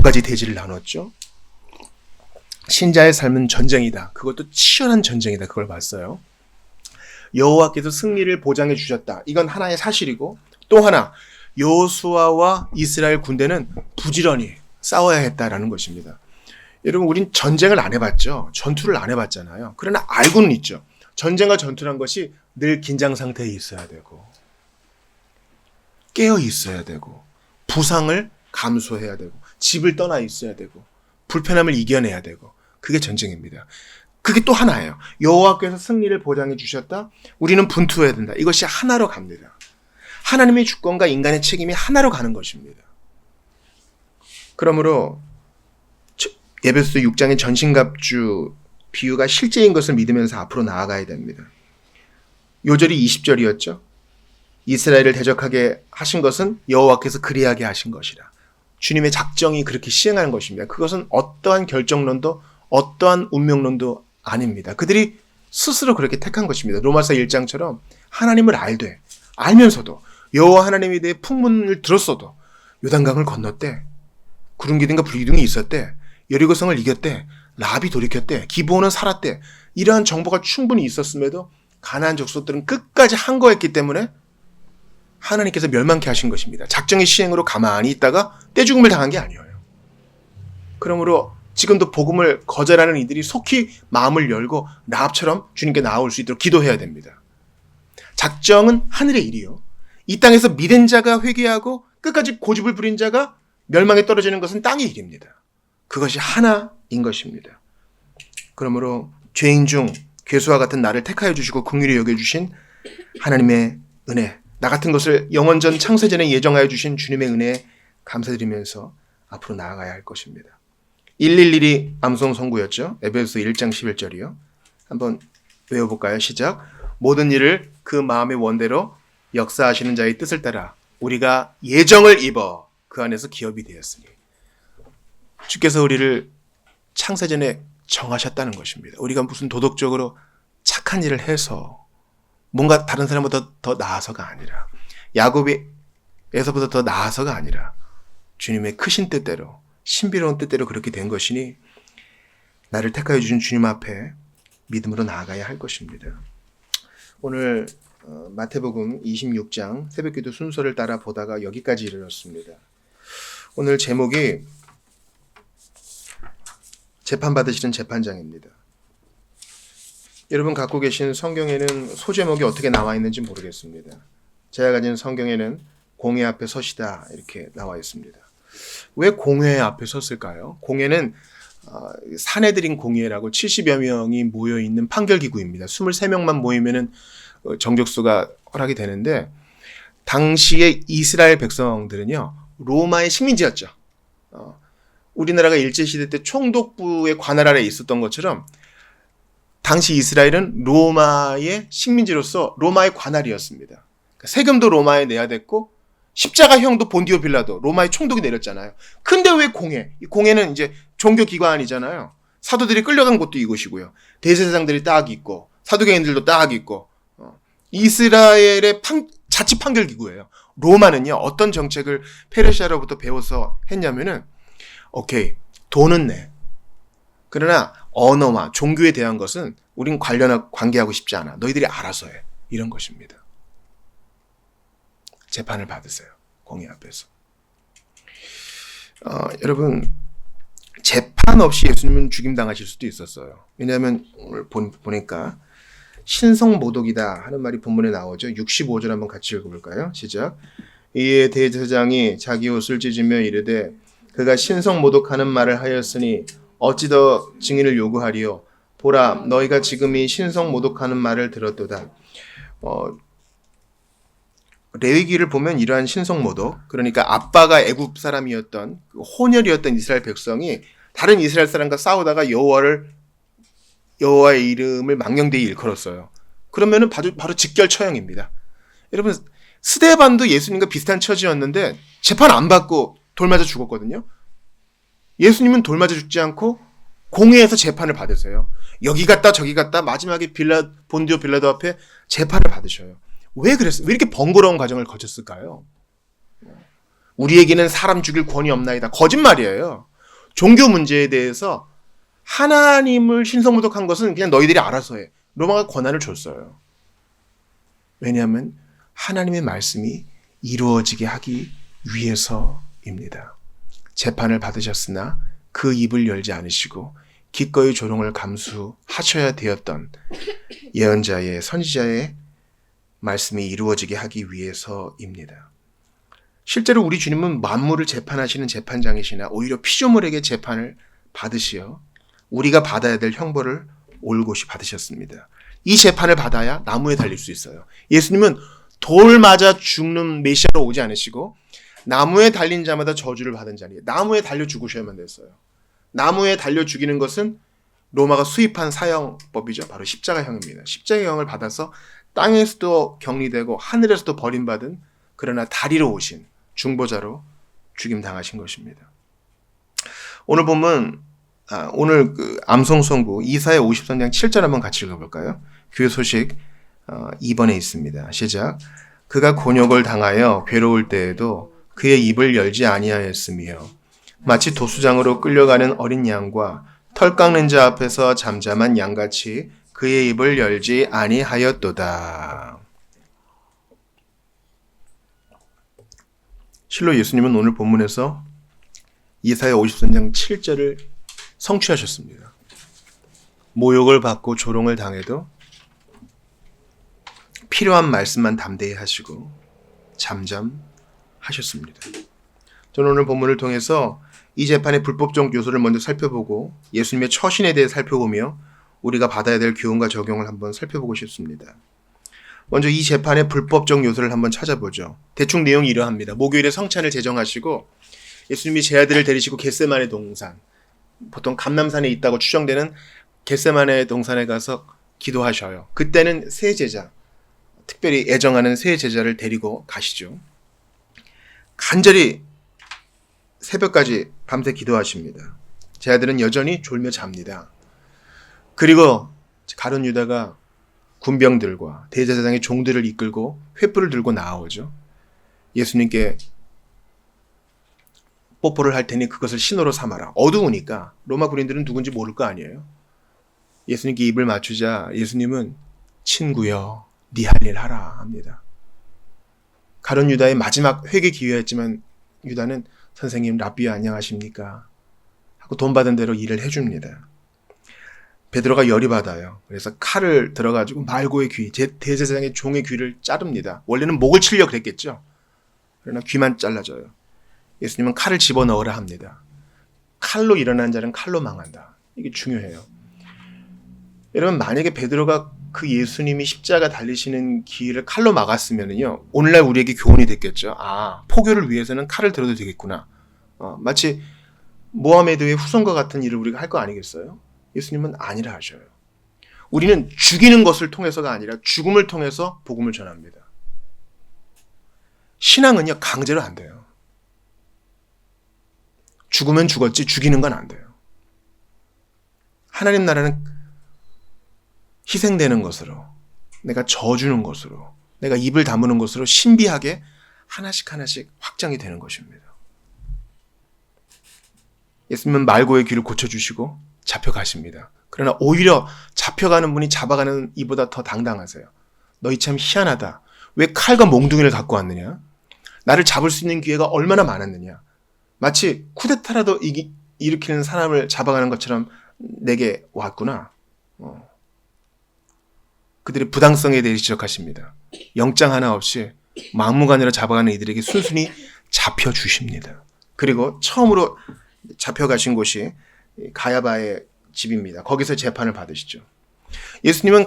가지 대지를 나눴죠. 신자의 삶은 전쟁이다. 그것도 치열한 전쟁이다. 그걸 봤어요. 여호와께서 승리를 보장해 주셨다. 이건 하나의 사실이고, 또 하나 여호수아와 이스라엘 군대는 부지런히 싸워야 했다라는 것입니다. 여러분, 우린 전쟁을 안 해봤죠. 전투를 안 해봤잖아요. 그러나 알고는 있죠. 전쟁과 전투란 것이 늘 긴장 상태에 있어야 되고, 깨어 있어야 되고, 부상을 감수해야 되고, 집을 떠나 있어야 되고, 불편함을 이겨내야 되고, 그게 전쟁입니다. 그게 또 하나예요. 여호와께서 승리를 보장해 주셨다. 우리는 분투해야 된다. 이것이 하나로 갑니다. 하나님의 주권과 인간의 책임이 하나로 가는 것입니다. 그러므로 에베소서 6장의 전신갑주 비유가 실제인 것을 믿으면서 앞으로 나아가야 됩니다. 요절이 20절이었죠. 이스라엘을 대적하게 하신 것은 여호와께서 그리하게 하신 것이라. 주님의 작정이 그렇게 시행하는 것입니다. 그것은 어떠한 결정론도 어떠한 운명론도 아닙니다. 그들이 스스로 그렇게 택한 것입니다. 로마서 1장처럼 하나님을 알면서도 여호와 하나님에 대해 풍문을 들었어도 요단강을 건넜대. 구름 기둥과 불 기둥이 있었대. 여리고성을 이겼대. 라합이 돌이켰대. 기브온은 살았대. 이러한 정보가 충분히 있었음에도 가나안 족속들은 끝까지 항거했기 때문에 하나님께서 멸망케 하신 것입니다. 작정의 시행으로 가만히 있다가 떼죽음을 당한 게 아니에요. 그러므로 지금도 복음을 거절하는 이들이 속히 마음을 열고 라합처럼 주님께 나아올 수 있도록 기도해야 됩니다. 작정은 하늘의 일이요. 이 땅에서 믿은 자가 회개하고 끝까지 고집을 부린 자가 멸망에 떨어지는 것은 땅의 일입니다. 그것이 하나인 것입니다. 그러므로 죄인 중 괴수와 같은 나를 택하여 주시고 긍휼히 여겨주신 하나님의 은혜, 나 같은 것을 영원전 창세전에 예정하여 주신 주님의 은혜에 감사드리면서 앞으로 나아가야 할 것입니다. 111이 암송 선구였죠. 에베소서 1장 11절이요. 한번 외워볼까요? 시작. 모든 일을 그 마음의 원대로 역사하시는 자의 뜻을 따라 우리가 예정을 입어 그 안에서 기업이 되었으니. 주께서 우리를 창세전에 정하셨다는 것입니다. 우리가 무슨 도덕적으로 착한 일을 해서 뭔가 다른 사람보다 더 나아서가 아니라, 야곱에서보다 더 나아서가 아니라 주님의 크신 뜻대로, 신비로운 뜻대로 그렇게 된 것이니 나를 택하여 주신 주님 앞에 믿음으로 나아가야 할 것입니다. 오늘 마태복음 26장 새벽기도 순서를 따라 보다가 여기까지 이르렀습니다. 오늘 제목이 재판받으시는 재판장입니다. 여러분 갖고 계신 성경에는 소제목이 어떻게 나와 있는지 모르겠습니다. 제가 가진 성경에는 공회 앞에 서시다 이렇게 나와 있습니다. 왜 공회 앞에 섰을까요? 공회는 사내들인 공회라고 70여 명이 모여있는 판결기구입니다. 23명만 모이면 정족수가 허락이 되는데, 당시에 이스라엘 백성들은요 로마의 식민지였죠. 우리나라가 일제시대 때 총독부의 관할 아래에 있었던 것처럼 당시 이스라엘은 로마의 식민지로서 로마의 관할이었습니다. 그러니까 세금도 로마에 내야 됐고 십자가형도 본디오 빌라도 로마의 총독이 내렸잖아요. 근데 왜 공회? 이 공회는 이제 종교기관이잖아요. 사도들이 끌려간 곳도 이곳이고요. 대제사장들이 딱 있고 사두개인들도 딱 있고 이스라엘의 자치 판결기구예요. 로마는요 어떤 정책을 페르시아로부터 배워서 했냐면은 오케이, 돈은 내. 그러나 언어와 종교에 대한 것은 우린 관계하고 싶지 않아. 너희들이 알아서 해. 이런 것입니다. 재판을 받으세요. 공회 앞에서. 여러분, 재판 없이 예수님은 죽임당하실 수도 있었어요. 왜냐하면 오늘 보니까 신성모독이다 하는 말이 본문에 나오죠. 65절 한번 같이 읽어볼까요? 시작. 이에 대제사장이 자기 옷을 찢으며 이르되 그가 신성모독하는 말을 하였으니 어찌 더 증인을 요구하리요. 보라, 너희가 지금 이 신성모독하는 말을 들었도다. 레위기를 보면 이러한 신성모독, 그러니까 아빠가 애굽 사람이었던 혼혈이었던 이스라엘 백성이 다른 이스라엘 사람과 싸우다가 여호와의 이름을 망령되이 일컬었어요. 그러면은 바로 직결 처형입니다. 여러분, 스데반도 예수님과 비슷한 처지였는데 재판 안 받고 돌 맞아 죽었거든요. 예수님은 돌 맞아 죽지 않고 공회에서 재판을 받으세요. 여기 갔다 저기 갔다 마지막에 본디오 빌라도 앞에 재판을 받으셔요. 왜 그랬어요? 왜 이렇게 번거로운 과정을 거쳤을까요? 우리에게는 사람 죽일 권위 없나이다. 거짓말이에요. 종교 문제에 대해서 하나님을 신성모독한 것은 그냥 너희들이 알아서 해. 로마가 권한을 줬어요. 왜냐하면 하나님의 말씀이 이루어지게 하기 위해서입니다. 재판을 받으셨으나 그 입을 열지 않으시고 기꺼이 조롱을 감수하셔야 되었던 예언자의 선지자의 말씀이 이루어지게 하기 위해서입니다. 실제로 우리 주님은 만물을 재판하시는 재판장이시나 오히려 피조물에게 재판을 받으시어 우리가 받아야 될 형벌을 올곧이 받으셨습니다. 이 재판을 받아야 나무에 달릴 수 있어요. 예수님은 돌 맞아 죽는 메시아로 오지 않으시고 나무에 달린 자마다 저주를 받은 자니 나무에 달려 죽으셔야만 됐어요. 나무에 달려 죽이는 것은 로마가 수입한 사형법이죠. 바로 십자가형입니다. 십자가형을 받아서 땅에서도 격리되고 하늘에서도 버림받은 그러나 다리로 오신 중보자로 죽임당하신 것입니다. 오늘 보면 오늘 암송송구 이사야 53장 7절 한번 같이 읽어볼까요? 교회 소식 2번에 있습니다. 시작. 그가 곤욕을 당하여 괴로울 때에도 그의 입을 열지 아니하였으며 마치 도수장으로 끌려가는 어린 양과 털 깎는 자 앞에서 잠잠한 양같이 그의 입을 열지 아니하였도다. 실로 예수님은 오늘 본문에서 이사야 53장 7절을 성취하셨습니다. 모욕을 받고 조롱을 당해도 필요한 말씀만 담대히 하시고 잠잠하셨습니다. 저는 오늘 본문을 통해서 이 재판의 불법적 요소를 먼저 살펴보고 예수님의 처신에 대해 살펴보며 우리가 받아야 될 교훈과 적용을 한번 살펴보고 싶습니다. 먼저 이 재판의 불법적 요소를 한번 찾아보죠. 대충 내용이 이러합니다. 목요일에 성찬을 제정하시고 예수님이 제 아들을 데리시고 겟세마네 동산, 보통 감람산에 있다고 추정되는 겟세마네 동산에 가서 기도하셔요. 그때는 세 제자, 특별히 애정하는 세 제자를 데리고 가시죠. 간절히 새벽까지 밤새 기도하십니다. 제 아들은 여전히 졸며 잡니다. 그리고 가룟 유다가 군병들과 대제사장의 종들을 이끌고 횃불을 들고 나아오죠. 예수님께 뽀뽀를 할 테니 그것을 신호로 삼아라. 어두우니까 로마 군인들은 누군지 모를 거 아니에요. 예수님께 입을 맞추자 예수님은 친구여 네 할 일 하라 합니다. 가룟 유다의 마지막 회개 기회였지만 유다는 선생님 랍비 안녕하십니까 하고 돈 받은 대로 일을 해줍니다. 베드로가 열이 받아요. 그래서 칼을 들어가지고 말고의 귀, 대제사장의 종의 귀를 자릅니다. 원래는 목을 치려고 그랬겠죠. 그러나 귀만 잘라져요. 예수님은 칼을 집어넣으라 합니다. 칼로 일어난 자는 칼로 망한다. 이게 중요해요. 여러분 만약에 베드로가 그 예수님이 십자가 달리시는 길을 칼로 막았으면요 오늘날 우리에게 교훈이 됐겠죠. 포교를 위해서는 칼을 들어도 되겠구나. 마치 모하메드의 후손과 같은 일을 우리가 할 거 아니겠어요? 예수님은 아니라 하셔요. 우리는 죽이는 것을 통해서가 아니라 죽음을 통해서 복음을 전합니다. 신앙은요 강제로 안 돼요. 죽으면 죽었지 죽이는 건 안 돼요. 하나님 나라는 희생되는 것으로, 내가 져주는 것으로, 내가 입을 다무는 것으로 신비하게 하나씩 하나씩 확장이 되는 것입니다. 예수님은 말고의 귀를 고쳐주시고 잡혀가십니다. 그러나 오히려 잡혀가는 분이 잡아가는 이보다 더 당당하세요. 너희 참 희한하다. 왜 칼과 몽둥이를 갖고 왔느냐? 나를 잡을 수 있는 기회가 얼마나 많았느냐? 마치 쿠데타라도 일으키는 사람을 잡아가는 것처럼 내게 왔구나. 그들의 부당성에 대해 지적하십니다. 영장 하나 없이 막무가내로 잡아가는 이들에게 순순히 잡혀주십니다. 그리고 처음으로 잡혀가신 곳이 가야바의 집입니다. 거기서 재판을 받으시죠. 예수님은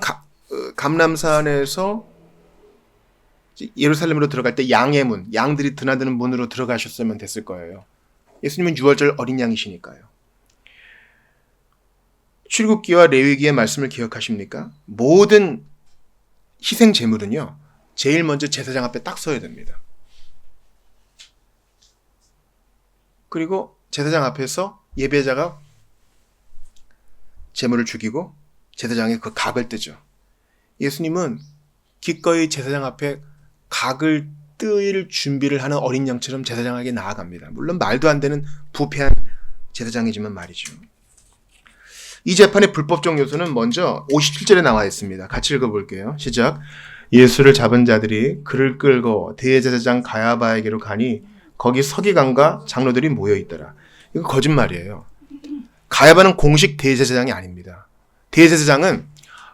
감람산에서 예루살렘으로 들어갈 때 양의 문, 양들이 드나드는 문으로 들어가셨으면 됐을 거예요. 예수님은 유월절 어린 양이시니까요. 출애굽기와 레위기의 말씀을 기억하십니까? 모든 희생 제물은요, 제일 먼저 제사장 앞에 딱 서야 됩니다. 그리고 제사장 앞에서 예배자가 제물을 죽이고 제사장이 그 각을 뜨죠. 예수님은 기꺼이 제사장 앞에 각을 뜰 준비를 하는 어린 양처럼 제사장에게 나아갑니다. 물론 말도 안 되는 부패한 제사장이지만 말이죠. 이 재판의 불법적 요소는 먼저 57절에 나와 있습니다. 같이 읽어볼게요. 시작. 예수를 잡은 자들이 그를 끌고 대제사장 가야바에게로 가니 거기 서기관과 장로들이 모여 있더라. 이거 거짓말이에요. 가야바는 공식 대제사장이 아닙니다. 대제사장은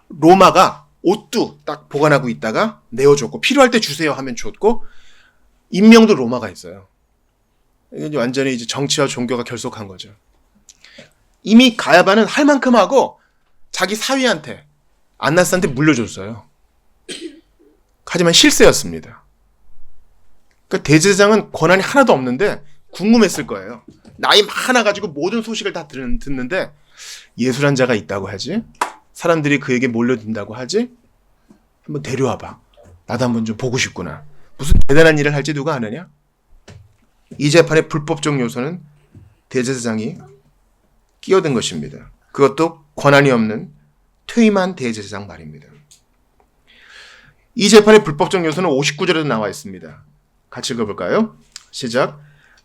로마가 옷도 딱 보관하고 있다가 내어줬고 필요할 때 주세요 하면 줬고 임명도 로마가 했어요. 이게 완전히 이제 정치와 종교가 결속한 거죠. 이미 가야바는 할 만큼 하고 자기 사위한테 안나스한테 물려줬어요. 하지만 실세였습니다. 그러니까 대제사장은 권한이 하나도 없는데 궁금했을 거예요. 나이 많아 가지고 모든 소식을 다 듣는데 예수란 자가 있다고 하지? 사람들이 그에게 몰려든다고 하지? 한번 데려와봐. 나도 한번 좀 보고 싶구나. 무슨 대단한 일을 할지 누가 아느냐? 이 재판의 불법적 요소는 대제사장이 끼어든 것입니다. 그것도 권한이 없는 퇴임한 대제사장 말입니다. 이 재판의 불법적 요소는 59절에도 나와 있습니다. 같이 읽어볼까요? 시작.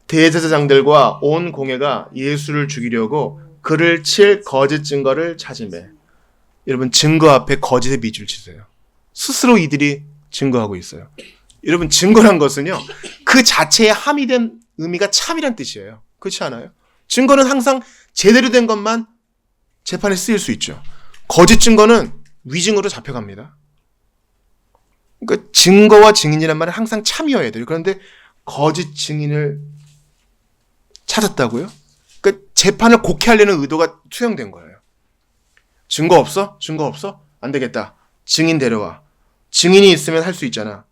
대제사장들과 온 공회가 예수를 죽이려고 그를 칠 거짓 증거를 찾으매. 여러분, 증거 앞에 거짓의 밑줄 치세요. 스스로 이들이 증거하고 있어요. 여러분, 증거란 것은요, 그 자체에 함의된 의미가 참이란 뜻이에요. 그렇지 않아요? 증거는 항상 제대로 된 것만 재판에 쓰일 수 있죠. 거짓 증거는 위증으로 잡혀갑니다. 그러니까 증거와 증인이란 말은 항상 참이어야 돼요. 그런데 거짓 증인을 찾았다고요? 그러니까 재판을 곡해하려는 의도가 투영된 거예요. 증거 없어? 증거 없어? 안 되겠다. 증인 데려와. 증인이 있으면 할 수 있잖아.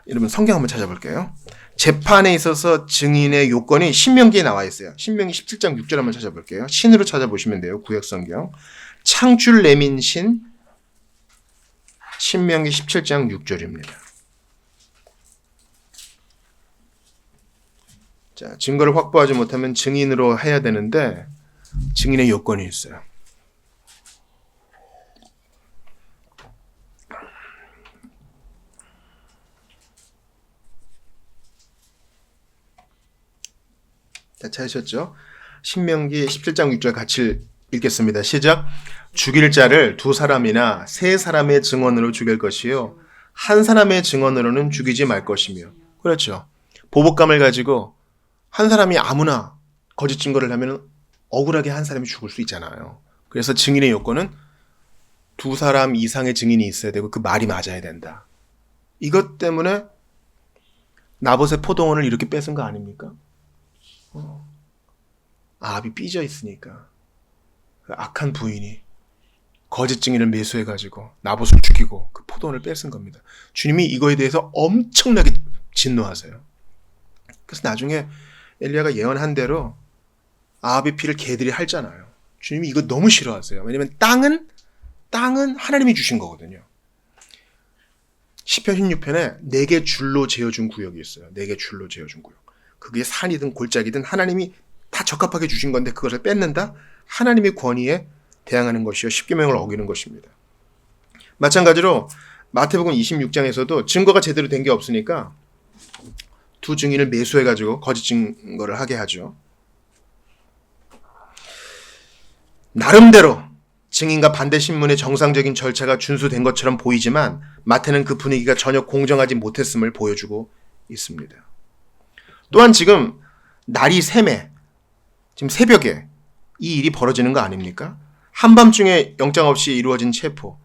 여러분, 성경 한번 찾아볼게요. 재판에 있어서 증인의 요건이 신명기에 나와 있어요. 신명기 17장 6절 한번 찾아볼게요. 신으로 찾아보시면 돼요. 구약성경. 창출 내민 신 신명기 17장 6절입니다. 자, 증거를 확보하지 못하면 증인으로 해야 되는데 증인의 요건이 있어요. 자, 찾으셨죠? 신명기 17장 6절 같이 읽겠습니다. 시작. 죽일 자를 두 사람이나 세 사람의 증언으로 죽일 것이요 한 사람의 증언으로는 죽이지 말 것이며. 그렇죠. 보복감을 가지고 한 사람이 아무나 거짓 증거를 하면 억울하게 한 사람이 죽을 수 있잖아요. 그래서 증인의 요건은 두 사람 이상의 증인이 있어야 되고 그 말이 맞아야 된다. 이것 때문에 나봇의 포도원을 이렇게 뺏은 거 아닙니까? 아합이 삐져 있으니까 그 악한 부인이 거짓 증인을 매수해가지고 나봇을 죽이고 그 포도원을 뺏은 겁니다. 주님이 이거에 대해서 엄청나게 진노하세요. 그래서 나중에 엘리야가 예언한 대로 아합의 피를 개들이 핥잖아요. 주님이 이거 너무 싫어하세요. 왜냐하면 땅은 하나님이 주신 거거든요. 시편 16편에 4개 줄로 재어준 구역이 있어요. 4개 줄로 재어준 구역. 그게 산이든 골짜기든 하나님이 다 적합하게 주신 건데 그것을 뺏는다? 하나님의 권위에 대항하는 것이요 십계명을 어기는 것입니다. 마찬가지로 마태복음 26장에서도 증거가 제대로 된 게 없으니까 두 증인을 매수해가지고 거짓 증거를 하게 하죠. 나름대로 증인과 반대 신문의 정상적인 절차가 준수된 것처럼 보이지만 마태는 그 분위기가 전혀 공정하지 못했음을 보여주고 있습니다. 또한 지금 날이 새매, 지금 새벽에 이 일이 벌어지는 거 아닙니까? 한밤중에 영장 없이 이루어진 체포.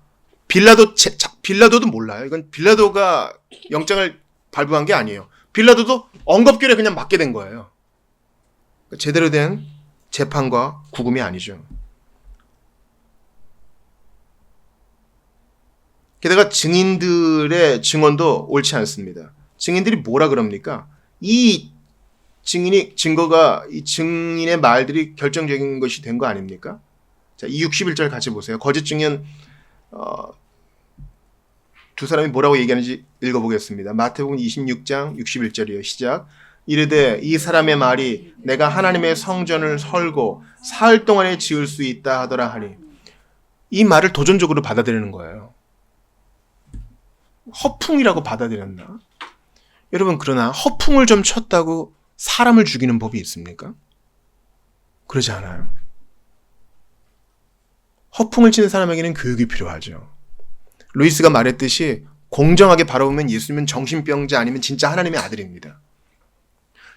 빌라도도 몰라요. 이건 빌라도가 영장을 발부한 게 아니에요. 빌라도도 엉겁결에 그냥 맡게 된 거예요. 제대로 된 재판과 구금이 아니죠. 게다가 증인들의 증언도 옳지 않습니다. 증인들이 뭐라 그럽니까? 이 증거가 이 증인의 말들이 결정적인 것이 된 거 아닙니까? 자, 이 61절 같이 보세요. 거짓 증인 두 사람이 뭐라고 얘기하는지 읽어보겠습니다. 마태복음 26장 61절이에요. 시작. 이르되 이 사람의 말이 내가 하나님의 성전을 설고 사흘 동안에 지을 수 있다 하더라 하니, 이 말을 도전적으로 받아들이는 거예요. 허풍이라고 받아들였나? 여러분, 그러나 허풍을 좀 쳤다고 사람을 죽이는 법이 있습니까? 그러지 않아요? 허풍을 치는 사람에게는 교육이 필요하죠. 루이스가 말했듯이 공정하게 바라보면 예수님은 정신병자 아니면 진짜 하나님의 아들입니다.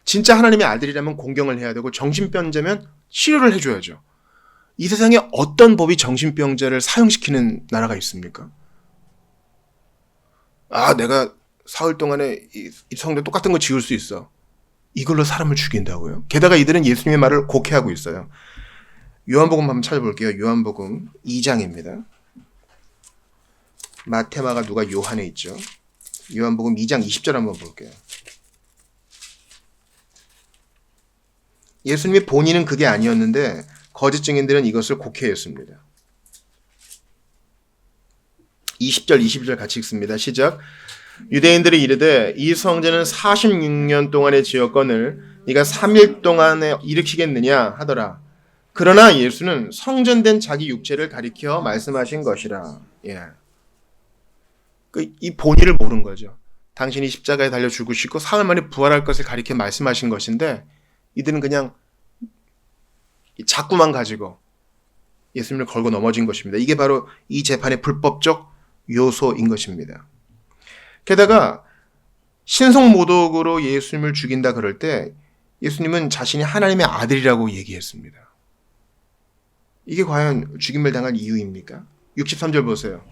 진짜 하나님의 아들이라면 공경을 해야 되고 정신병자면 치료를 해줘야죠. 이 세상에 어떤 법이 정신병자를 사형시키는 나라가 있습니까? 내가 사흘 동안에 이 성도 똑같은 거 지을 수 있어. 이걸로 사람을 죽인다고요? 게다가 이들은 예수님의 말을 곡해하고 있어요. 요한복음 한번 찾아볼게요. 요한복음 2장입니다. 마태, 마가, 누가, 요한에 있죠. 요한복음 2장 20절 한번 볼게요. 예수님이 본인은 그게 아니었는데 거짓 증인들은 이것을 곡해했습니다. 20절, 21절 같이 읽습니다. 시작. 유대인들이 이르되 이 성전은 46년 동안에 지었거늘 네가 3일 동안에 일으키겠느냐 하더라. 그러나 예수는 성전된 자기 육체를 가리켜 말씀하신 것이라. 이 본의를 모른 거죠. 당신이 십자가에 달려 죽으시고 사흘 만에 부활할 것을 가리켜 말씀하신 것인데 이들은 그냥 자꾸만 가지고 예수님을 걸고 넘어진 것입니다. 이게 바로 이 재판의 불법적 요소인 것입니다. 게다가 신성모독으로 예수님을 죽인다 그럴 때 예수님은 자신이 하나님의 아들이라고 얘기했습니다. 이게 과연 죽임을 당할 이유입니까? 63절 보세요.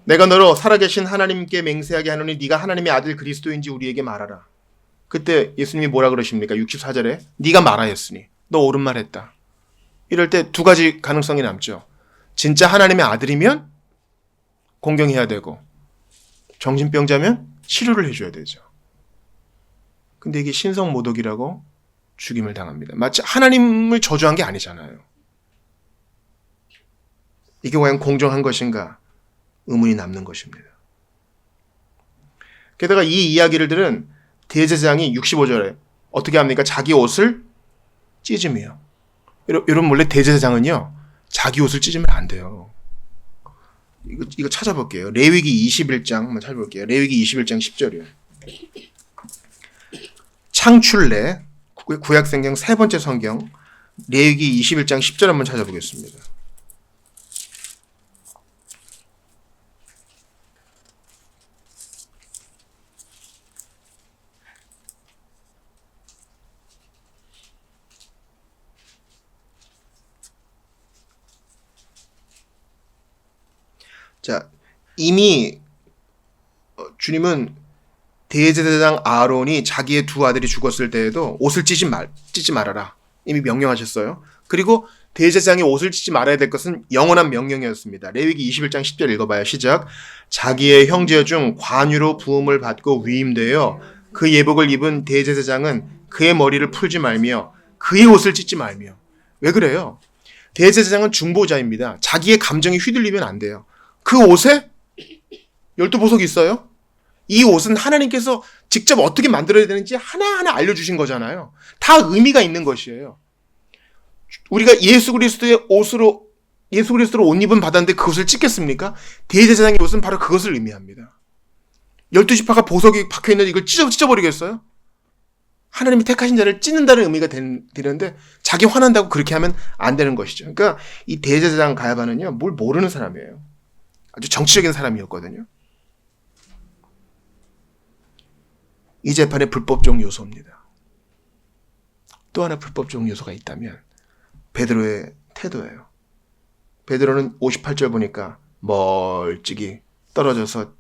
내가 너로 살아계신 하나님께 맹세하게 하노니 네가 하나님의 아들 그리스도인지 우리에게 말하라. 그때 예수님이 뭐라 그러십니까? 64절에 네가 말하였으니 너 옳은 말 했다. 이럴 때 두 가지 가능성이 남죠. 진짜 하나님의 아들이면 공경해야 되고 정신병자면 치료를 해줘야 되죠. 근데 이게 신성모독이라고 죽임을 당합니다. 마치 하나님을 저주한 게 아니잖아요. 이게 과연 공정한 것인가? 의문이 남는 것입니다. 게다가 이 이야기를 들은 대제사장이 65절에 어떻게 합니까? 자기 옷을 찢으며. 여러분 원래 대제사장은요 자기 옷을 찢으면 안 돼요. 이거 찾아볼게요. 레위기 21장 한번 찾아볼게요. 레위기 21장 10절이에요. 창출래 구약성경 세 번째 성경 레위기 21장 10절 한번 찾아보겠습니다. 자, 이미 주님은 대제사장 아론이 자기의 두 아들이 죽었을 때에도 옷을 찢지 말아라. 이미 명령하셨어요. 그리고 대제사장이 옷을 찢지 말아야 될 것은 영원한 명령이었습니다. 레위기 21장 10절 읽어봐요. 시작. 자기의 형제 중 관유로 부음을 받고 위임되어 그 예복을 입은 대제사장은 그의 머리를 풀지 말며 그의 옷을 찢지 말며. 왜 그래요? 대제사장은 중보자입니다. 자기의 감정이 휘둘리면 안 돼요. 그 옷에 12보석이 있어요. 이 옷은 하나님께서 직접 어떻게 만들어야 되는지 하나하나 알려주신 거잖아요. 다 의미가 있는 것이에요. 우리가 예수 그리스도로 옷 입은 받았는데 그것을 찢겠습니까? 대제사장의 옷은 바로 그것을 의미합니다. 12지파가 보석이 박혀있는 이걸 찢어버리겠어요? 하나님이 택하신 자를 찢는다는 의미가 되는데 자기 화난다고 그렇게 하면 안 되는 것이죠. 그러니까 이 대제사장 가야바는요 뭘 모르는 사람이에요. 아주 정치적인 사람이었거든요. 이 재판의 불법적 요소입니다. 또 하나 불법적 요소가 있다면 베드로의 태도예요. 베드로는 58절 보니까 멀찍이 떨어져서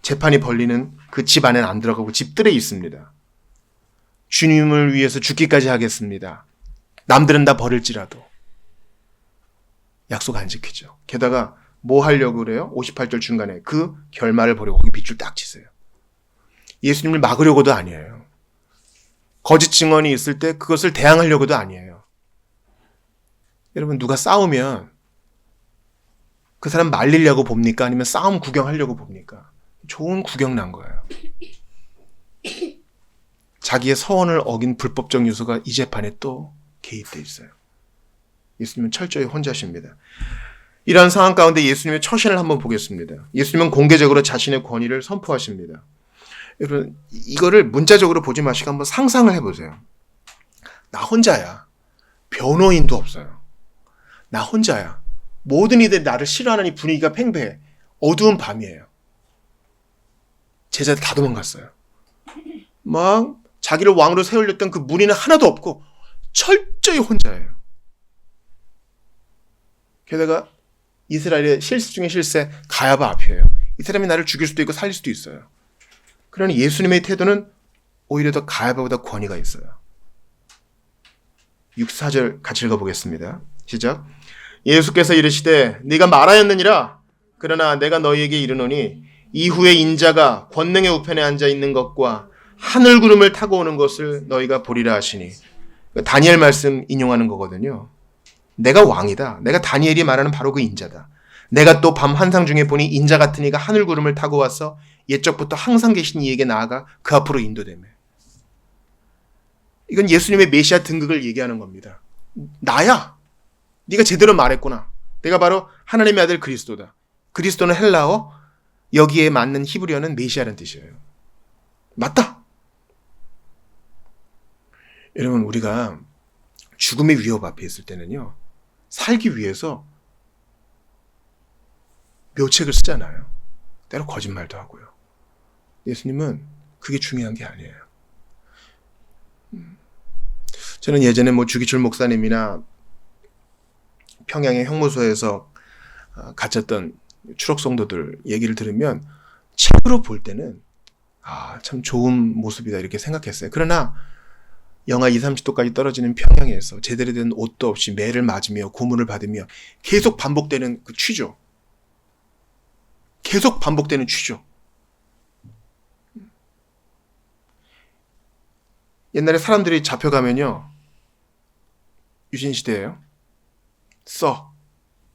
재판이 벌리는 그 집 안에는 안 들어가고 집들에 있습니다. 주님을 위해서 죽기까지 하겠습니다. 남들은 다 버릴지라도. 약속 안 지키죠. 게다가 뭐 하려고 그래요? 58절 중간에 그 결말을 보려고 거기 빗줄 딱 치세요. 예수님을 막으려고도 아니에요. 거짓 증언이 있을 때 그것을 대항하려고도 아니에요. 여러분 누가 싸우면 그 사람 말리려고 봅니까? 아니면 싸움 구경하려고 봅니까? 좋은 구경 난 거예요. 자기의 서원을 어긴 불법적 요소가 이 재판에 또 개입되어 있어요. 예수님은 철저히 혼자십니다. 이러한 상황 가운데 예수님의 처신을 한번 보겠습니다. 예수님은 공개적으로 자신의 권위를 선포하십니다. 여러분 이거를 문자적으로 보지 마시고 한번 상상을 해보세요. 나 혼자야. 변호인도 없어요. 나 혼자야. 모든 이들이 나를 싫어하는 이 분위기가 팽배해. 어두운 밤이에요. 제자들 다 도망갔어요. 막 자기를 왕으로 세우려던 그 무리는 하나도 없고 철저히 혼자예요. 게다가 이스라엘의 실세 중에 실세 가야바 앞이에요. 이 사람이 나를 죽일 수도 있고 살릴 수도 있어요. 그러니 예수님의 태도는 오히려 더 가야바보다 권위가 있어요. 6~4절 같이 읽어보겠습니다. 시작. 예수께서 이르시되 네가 말하였느니라. 그러나 내가 너희에게 이르노니 이후에 인자가 권능의 우편에 앉아 있는 것과 하늘 구름을 타고 오는 것을 너희가 보리라 하시니. 다니엘 말씀 인용하는 거거든요. 내가 왕이다. 내가 다니엘이 말하는 바로 그 인자다. 내가 또 밤 환상 중에 보니 인자 같은 이가 하늘 구름을 타고 와서 옛적부터 항상 계신 이에게 나아가 그 앞으로 인도되매. 이건 예수님의 메시아 등극을 얘기하는 겁니다. 나야. 네가 제대로 말했구나. 내가 바로 하나님의 아들 그리스도다. 그리스도는 헬라어, 여기에 맞는 히브리어는 메시아라는 뜻이에요. 맞다. 여러분, 우리가 죽음의 위협 앞에 있을 때는요, 살기 위해서 묘책을 쓰잖아요. 때로 거짓말도 하고요. 예수님은 그게 중요한 게 아니에요. 저는 예전에 주기철 목사님이나 평양의 형무소에서 갇혔던 추록 성도들 얘기를 들으면 책으로 볼 때는 참 좋은 모습이다 이렇게 생각했어요. 그러나 영하 20~30도까지 떨어지는 평양에서 제대로 된 옷도 없이 매를 맞으며 고문을 받으며 계속 반복되는 그 취조. 계속 반복되는 취조. 옛날에 사람들이 잡혀가면요. 유신시대예요. 써.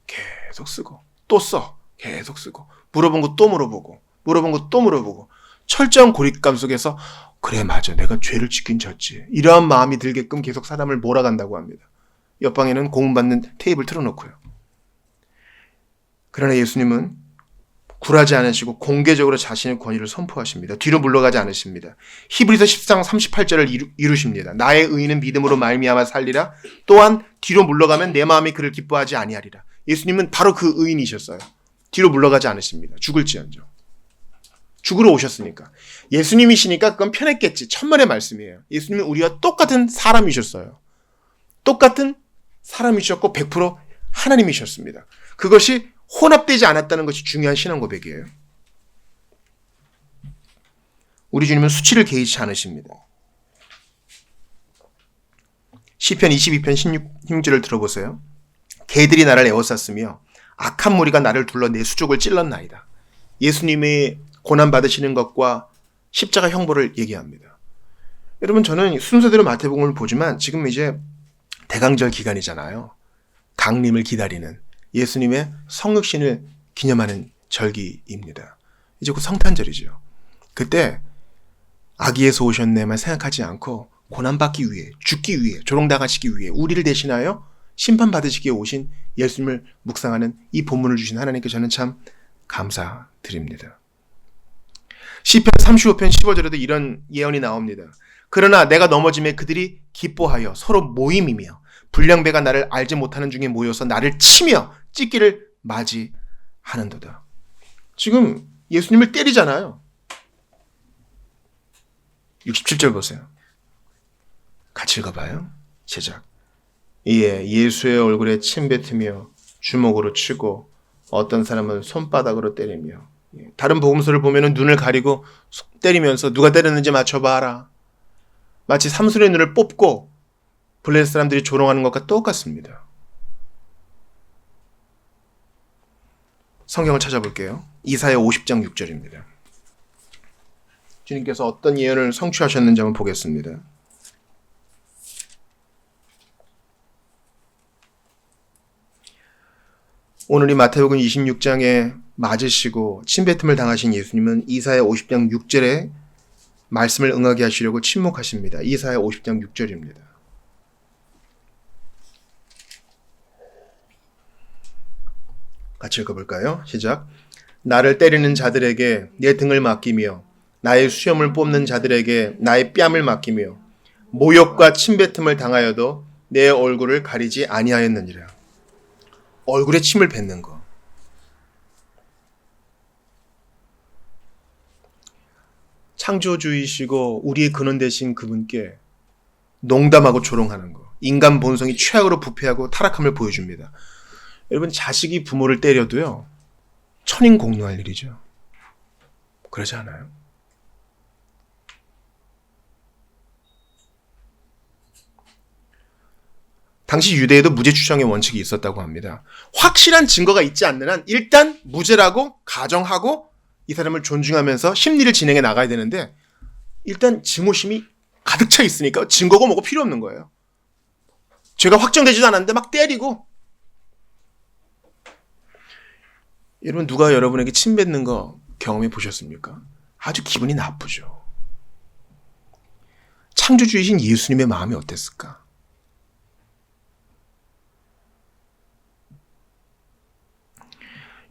계속 쓰고. 또 써. 계속 쓰고. 물어본 거 또 물어보고. 물어본 거 또 물어보고. 철저한 고립감 속에서 그래 맞아. 내가 죄를 짓긴 졌지. 이러한 마음이 들게끔 계속 사람을 몰아간다고 합니다. 옆방에는 고문받는 테이블 틀어놓고요. 그러나 예수님은 굴하지 않으시고 공개적으로 자신의 권위를 선포하십니다. 뒤로 물러가지 않으십니다. 히브리서 10장 38절을 이루십니다. 나의 의인은 믿음으로 말미암아 살리라. 또한 뒤로 물러가면 내 마음이 그를 기뻐하지 아니하리라. 예수님은 바로 그 의인이셨어요. 뒤로 물러가지 않으십니다. 죽을지언정. 죽으러 오셨으니까. 예수님이시니까 그건 편했겠지. 천만의 말씀이에요. 예수님은 우리와 똑같은 사람이셨어요. 똑같은 사람이셨고 100% 하나님이셨습니다. 그것이 혼합되지 않았다는 것이 중요한 신앙 고백이에요. 우리 주님은 수치를 개의치 않으십니다. 시편 22편 16절을 들어보세요. 개들이 나를 에워쌌으며 악한 무리가 나를 둘러 내 수족을 찔렀나이다. 예수님의 고난받으시는 것과 십자가 형벌을 얘기합니다. 여러분, 저는 순서대로 마태복음을 보지만 지금 이제 대강절 기간이잖아요. 강림을 기다리는 예수님의 성육신을 기념하는 절기입니다. 이제 곧 성탄절이죠. 그때 아기에서 오셨네만 생각하지 않고 고난받기 위해, 죽기 위해, 조롱당하시기 위해 우리를 대신하여 심판받으시기에 오신 예수님을 묵상하는 이 본문을 주신 하나님께 저는 참 감사드립니다. 시편 35편 15절에도 이런 예언이 나옵니다. 그러나 내가 넘어짐에 그들이 기뻐하여 서로 모임이며 불량배가 나를 알지 못하는 중에 모여서 나를 치며 찢기를 맞이하는도다. 지금 예수님을 때리잖아요. 67절 보세요. 같이 읽어봐요. 시작. 이에 예수의 얼굴에 침 뱉으며 주먹으로 치고 어떤 사람은 손바닥으로 때리며, 다른 복음서를 보면 눈을 가리고 때리면서 누가 때렸는지 맞춰봐라. 마치 삼손의 눈을 뽑고 블레셋 사람들이 조롱하는 것과 똑같습니다. 성경을 찾아볼게요. 이사야 50장 6절입니다. 주님께서 어떤 예언을 성취하셨는지 한번 보겠습니다. 오늘 이 마태복음 26장에 맞으시고 침뱉음을 당하신 예수님은 이사야 50장 6절에 말씀을 응하게 하시려고 침묵하십니다. 이사야 50장 6절입니다. 같이 읽어볼까요? 시작. 나를 때리는 자들에게 내 등을 맡기며 나의 수염을 뽑는 자들에게 나의 뺨을 맡기며 모욕과 침뱉음을 당하여도 내 얼굴을 가리지 아니하였느니라. 얼굴에 침을 뱉는 거. 창조주이시고 우리의 근원 되신 그분께 농담하고 조롱하는 거. 인간 본성이 최악으로 부패하고 타락함을 보여줍니다. 여러분, 자식이 부모를 때려도요, 천인공노할 일이죠. 그러지 않아요? 당시 유대에도 무죄 추정의 원칙이 있었다고 합니다. 확실한 증거가 있지 않는 한 일단 무죄라고 가정하고 이 사람을 존중하면서 심리를 진행해 나가야 되는데, 일단 증오심이 가득 차 있으니까 증거가 뭐고 필요 없는 거예요. 죄가 확정되지도 않았는데 막 때리고. 여러분, 누가 여러분에게 침 뱉는 거 경험해 보셨습니까? 아주 기분이 나쁘죠. 창조주이신 예수님의 마음이 어땠을까?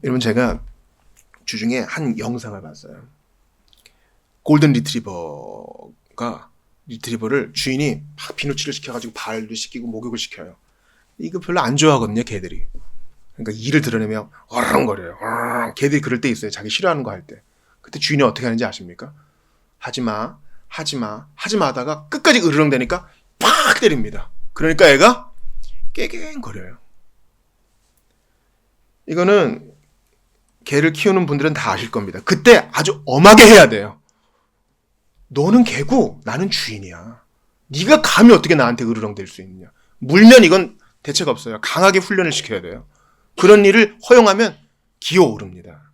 여러분, 제가 주중에 한 영상을 봤어요. 골든 리트리버를 주인이 막 비누칠을 시켜가지고 발도 씻기고 목욕을 시켜요. 이거 별로 안 좋아하거든요, 개들이. 그러니까 이를 드러내며 어렁거려요. 개들이 그럴 때 있어요. 자기 싫어하는 거 할 때. 그때 주인이 어떻게 하는지 아십니까? 하지마 하다가 끝까지 으르렁대니까 팍 때립니다. 그러니까 애가 깨갱거려요. 이거는 개를 키우는 분들은 다 아실 겁니다. 그때 아주 엄하게 해야 돼요. 너는 개고 나는 주인이야. 네가 감히 어떻게 나한테 으르렁댈 수 있느냐. 물면 이건 대책 없어요. 강하게 훈련을 시켜야 돼요. 그런 일을 허용하면 기어오릅니다.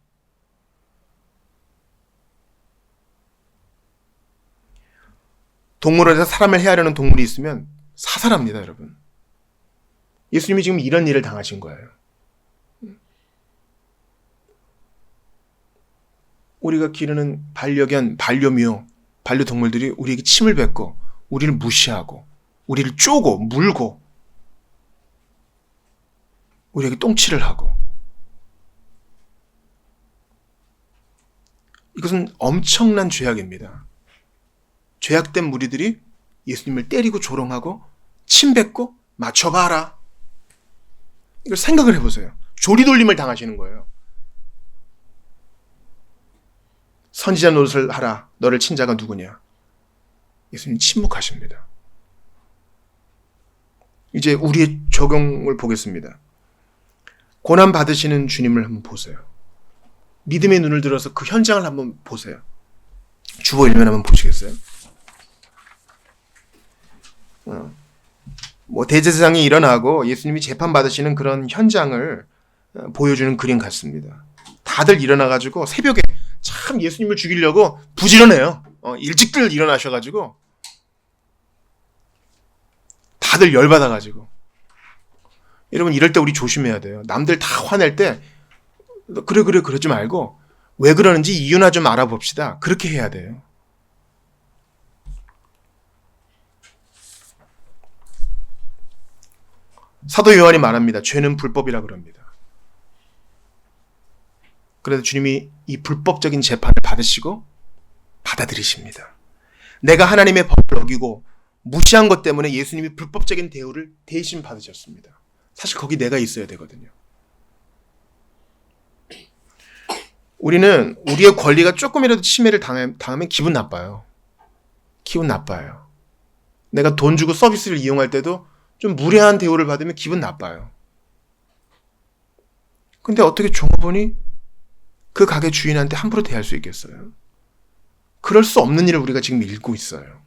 동물원에서 사람을 해하려는 동물이 있으면 사살합니다, 여러분. 예수님이 지금 이런 일을 당하신 거예요. 우리가 기르는 반려견, 반려묘, 반려동물들이 우리에게 침을 뱉고 우리를 무시하고 우리를 쪼고 물고 우리에게 똥칠을 하고, 이것은 엄청난 죄악입니다. 죄악된 무리들이 예수님을 때리고 조롱하고 침 뱉고 맞춰봐라. 이걸 생각을 해보세요. 조리돌림을 당하시는 거예요. 선지자 노릇을 하라. 너를 친 자가 누구냐? 예수님 침묵하십니다. 이제 우리의 적용을 보겠습니다. 고난 받으시는 주님을 한번 보세요. 믿음의 눈을 들어서 그 현장을 한번 보세요. 주보 1면 한번 보시겠어요? 대제사장이 일어나고 예수님이 재판받으시는 그런 현장을 보여주는 그림 같습니다. 다들 일어나가지고 새벽에 참 예수님을 죽이려고 부지런해요. 일찍들 일어나셔가지고 다들 열받아가지고. 여러분, 이럴 때 우리 조심해야 돼요. 남들 다 화낼 때 그래 그러지 말고 왜 그러는지 이유나 좀 알아봅시다. 그렇게 해야 돼요. 사도 요한이 말합니다. 죄는 불법이라 그럽니다. 그래서 주님이 이 불법적인 재판을 받으시고 받아들이십니다. 내가 하나님의 법을 어기고 무시한 것 때문에 예수님이 불법적인 대우를 대신 받으셨습니다. 사실 거기 내가 있어야 되거든요. 우리는 우리의 권리가 조금이라도 침해를 당하면 기분 나빠요. 기분 나빠요. 내가 돈 주고 서비스를 이용할 때도 좀 무례한 대우를 받으면 기분 나빠요. 근데 어떻게 종업원이 그 가게 주인한테 함부로 대할 수 있겠어요? 그럴 수 없는 일을 우리가 지금 읽고 있어요.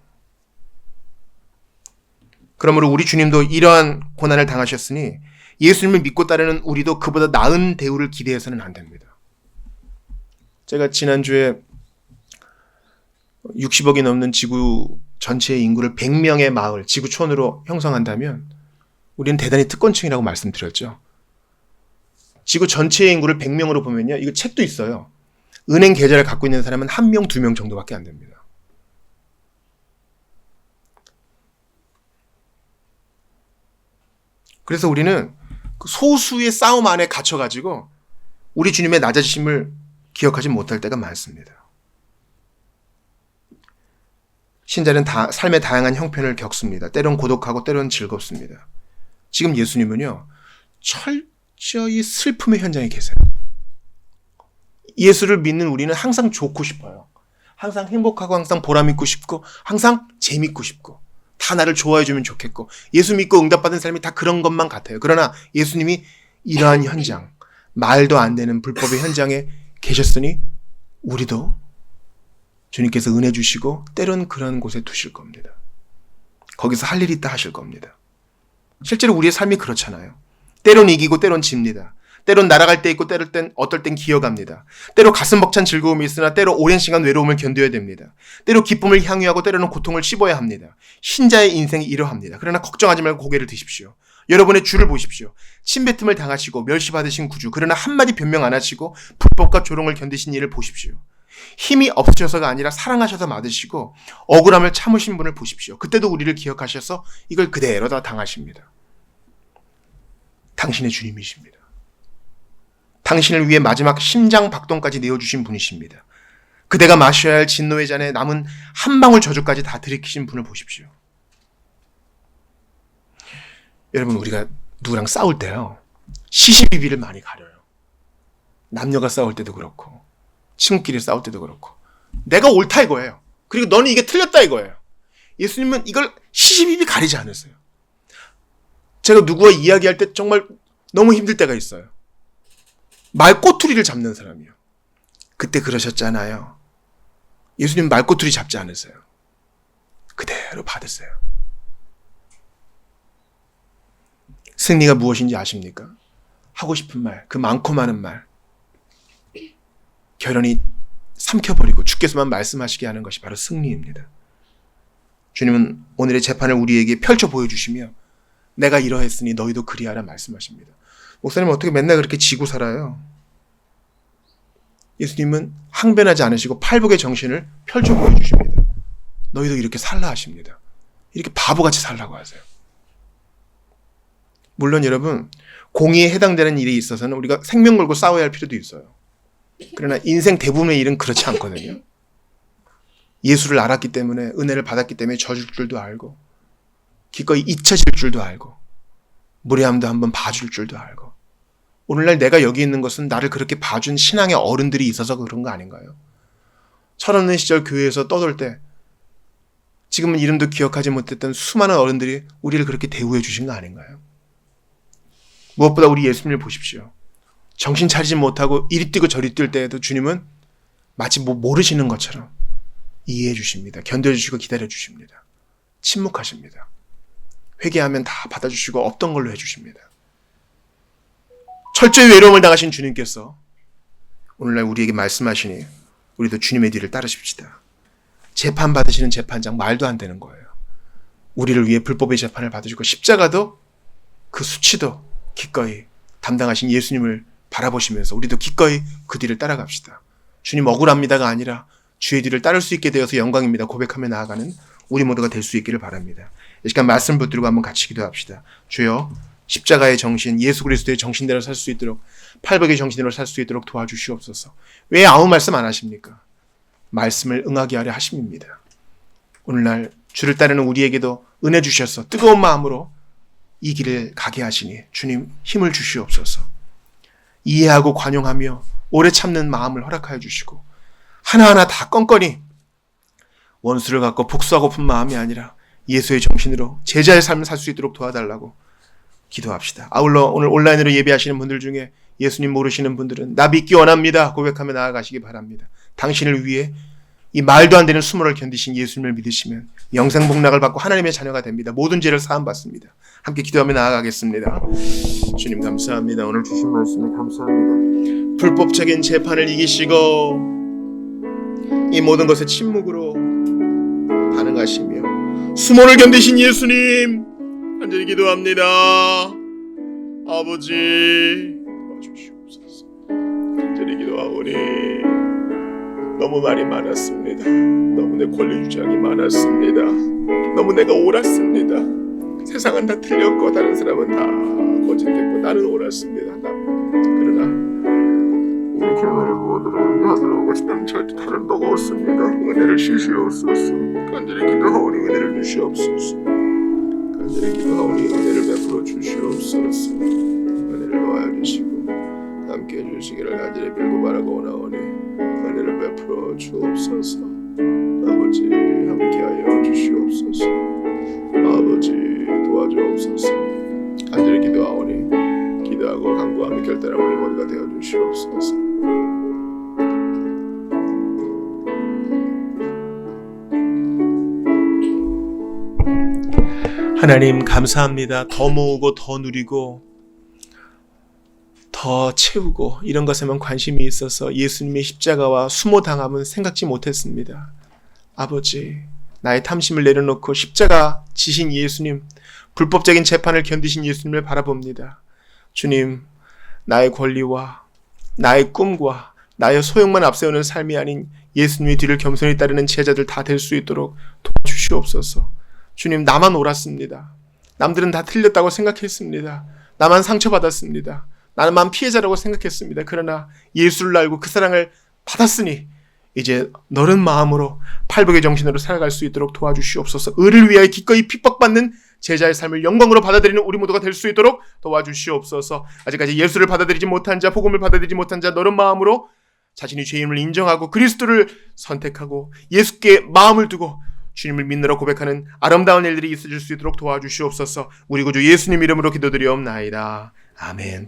그러므로 우리 주님도 이러한 고난을 당하셨으니 예수님을 믿고 따르는 우리도 그보다 나은 대우를 기대해서는 안 됩니다. 제가 지난주에 60억이 넘는 지구 전체의 인구를 100명의 마을, 지구촌으로 형성한다면 우리는 대단히 특권층이라고 말씀드렸죠. 지구 전체의 인구를 100명으로 보면요. 이거 책도 있어요. 은행 계좌를 갖고 있는 사람은 1명, 2명 정도밖에 안 됩니다. 그래서 우리는 그 소수의 싸움 안에 갇혀가지고 우리 주님의 낮아지심을 기억하지 못할 때가 많습니다. 신자는 삶의 다양한 형편을 겪습니다. 때론 고독하고 때론 즐겁습니다. 지금 예수님은요, 철저히 슬픔의 현장에 계세요. 예수를 믿는 우리는 항상 좋고 싶어요. 항상 행복하고 항상 보람있고 싶고 항상 재밌고 싶고 다 나를 좋아해주면 좋겠고 예수 믿고 응답받은 삶이 다 그런 것만 같아요. 그러나 예수님이 이러한 현장, 말도 안 되는 불법의 현장에 계셨으니 우리도 주님께서 은혜 주시고 때론 그런 곳에 두실 겁니다. 거기서 할 일이 있다 하실 겁니다. 실제로 우리의 삶이 그렇잖아요. 때론 이기고 때론 집니다. 때론 날아갈 때 있고 어떨 땐 기어갑니다. 때로 가슴 벅찬 즐거움이 있으나 때로 오랜 시간 외로움을 견뎌야 됩니다. 때로 기쁨을 향유하고 때로는 고통을 씹어야 합니다. 신자의 인생이 이러합니다. 그러나 걱정하지 말고 고개를 드십시오. 여러분의 주를 보십시오. 침뱉음을 당하시고 멸시받으신 구주, 그러나 한마디 변명 안 하시고 불법과 조롱을 견디신 이를 보십시오. 힘이 없으셔서가 아니라 사랑하셔서 받으시고 억울함을 참으신 분을 보십시오. 그때도 우리를 기억하셔서 이걸 그대로 다 당하십니다. 당신의 주님이십니다. 당신을 위해 마지막 심장 박동까지 내어주신 분이십니다. 그대가 마셔야 할 진노의 잔에 남은 한 방울 저주까지 다 들이키신 분을 보십시오. 여러분, 우리가 누구랑 싸울 때요, 시시비비를 많이 가려요. 남녀가 싸울 때도 그렇고 친구끼리 싸울 때도 그렇고 내가 옳다 이거예요. 그리고 너는 이게 틀렸다 이거예요. 예수님은 이걸 시시비비 가리지 않으세요. 제가 누구와 이야기할 때 정말 너무 힘들 때가 있어요. 말꼬투리를 잡는 사람이요. 그때 그러셨잖아요. 예수님 말꼬투리 잡지 않으세요. 그대로 받으세요. 승리가 무엇인지 아십니까? 하고 싶은 말, 그 많고 많은 말 결연히 삼켜버리고 주께서만 말씀하시게 하는 것이 바로 승리입니다. 주님은 오늘의 재판을 우리에게 펼쳐 보여주시며 내가 이러했으니 너희도 그리하라 말씀하십니다. 목사님은 어떻게 맨날 그렇게 지고 살아요? 예수님은 항변하지 않으시고 팔복의 정신을 펼쳐 보여주십니다. 너희도 이렇게 살라 하십니다. 이렇게 바보같이 살라고 하세요. 물론 여러분, 공의에 해당되는 일에 있어서는 우리가 생명 걸고 싸워야 할 필요도 있어요. 그러나 인생 대부분의 일은 그렇지 않거든요. 예수를 알았기 때문에, 은혜를 받았기 때문에 져줄 줄도 알고 기꺼이 잊혀질 줄도 알고 무례함도 한번 봐줄 줄도 알고 오늘날 내가 여기 있는 것은 나를 그렇게 봐준 신앙의 어른들이 있어서 그런 거 아닌가요? 철없는 시절 교회에서 떠돌 때 지금은 이름도 기억하지 못했던 수많은 어른들이 우리를 그렇게 대우해 주신 거 아닌가요? 무엇보다 우리 예수님을 보십시오. 정신 차리지 못하고 이리 뛰고 저리 뛸 때에도 주님은 마치 모르시는 것처럼 이해해 주십니다. 견뎌주시고 기다려 주십니다. 침묵하십니다. 회개하면 다 받아주시고 없던 걸로 해주십니다. 철저히 외로움을 당하신 주님께서 오늘날 우리에게 말씀하시니 우리도 주님의 뒤를 따르십시다. 재판받으시는 재판장 말도 안 되는 거예요. 우리를 위해 불법의 재판을 받으시고 십자가도 그 수치도 기꺼이 담당하신 예수님을 바라보시면서 우리도 기꺼이 그 뒤를 따라갑시다. 주님 억울합니다가 아니라 주의 뒤를 따를 수 있게 되어서 영광입니다. 고백하며 나아가는 우리 모두가 될 수 있기를 바랍니다. 이 시간 말씀 붙들고 한번 같이 기도합시다. 주여, 십자가의 정신, 예수 그리스도의 정신대로 살 수 있도록, 팔복의 정신대로 살 수 있도록 도와주시옵소서. 왜 아무 말씀 안 하십니까? 말씀을 응하게 하려 하심입니다. 오늘날 주를 따르는 우리에게도 은혜 주셔서 뜨거운 마음으로 이 길을 가게 하시니 주님 힘을 주시옵소서. 이해하고 관용하며 오래 참는 마음을 허락하여 주시고 하나하나 다 껌껌이 원수를 갖고 복수하고픈 마음이 아니라 예수의 정신으로 제자의 삶을 살 수 있도록 도와달라고 기도합시다. 아울러 오늘 온라인으로 예배하시는 분들 중에 예수님 모르시는 분들은 나 믿기 원합니다 고백하며 나아가시기 바랍니다. 당신을 위해 이 말도 안 되는 수모를 견디신 예수님을 믿으시면 영생복락을 받고 하나님의 자녀가 됩니다. 모든 죄를 사함받습니다. 함께 기도하며 나아가겠습니다. 주님 감사합니다. 오늘 주신 말씀에 감사합니다. 불법적인 재판을 이기시고 이 모든 것에 침묵으로 반응하시며 수모를 견디신 예수님 간절히 기도합니다. 아버지 도와주시옵소서. 간절히 기도하오니 너무 말이 많았습니다. 너무 내 권리 주장이 많았습니다. 너무 내가 옳았습니다. 세상은 다 틀렸고 다른 사람은 다 거짓됐고 나는 옳았습니다. 그러나 우리 교회를 모두를 하도록 하시던 절대 다른 바가 없습니다. 은혜를 주시옵소서. 간절히 기도하오니 은혜를 주시옵소서. 간절히 기도하오니 은혜를 베풀어 주시옵소서. 은혜를 놓아 주시고 함께 해주시기를 간절히 빌고 바라고 원하오니 은혜를 베풀어 주옵소서. 아버지 함께하여 주시옵소서. 아버지 도와주옵소서. 간절히 기도하오니 기도하고 간구하며 결단하는 우리 모두가 되어 주시옵소서. 하나님 감사합니다. 더 모으고 더 누리고 더 채우고 이런 것에만 관심이 있어서 예수님의 십자가와 수모당함은 생각지 못했습니다. 아버지, 나의 탐심을 내려놓고 십자가 지신 예수님, 불법적인 재판을 견디신 예수님을 바라봅니다. 주님, 나의 권리와 나의 꿈과 나의 소욕만 앞세우는 삶이 아닌 예수님의 뒤를 겸손히 따르는 제자들 다 될 수 있도록 도와주시옵소서. 주님, 나만 옳았습니다. 남들은 다 틀렸다고 생각했습니다. 나만 상처받았습니다. 나만 피해자라고 생각했습니다. 그러나 예수를 알고 그 사랑을 받았으니 이제 너른 마음으로 팔복의 정신으로 살아갈 수 있도록 도와주시옵소서. 의를 위하여 기꺼이 핍박받는 제자의 삶을 영광으로 받아들이는 우리 모두가 될 수 있도록 도와주시옵소서. 아직까지 예수를 받아들이지 못한 자, 복음을 받아들이지 못한 자, 너른 마음으로 자신이 죄임을 인정하고 그리스도를 선택하고 예수께 마음을 두고 주님을 믿느라 고백하는 아름다운 일들이 있어질 수 있도록 도와주시옵소서. 우리 구주 예수님 이름으로 기도드리옵나이다. 아멘.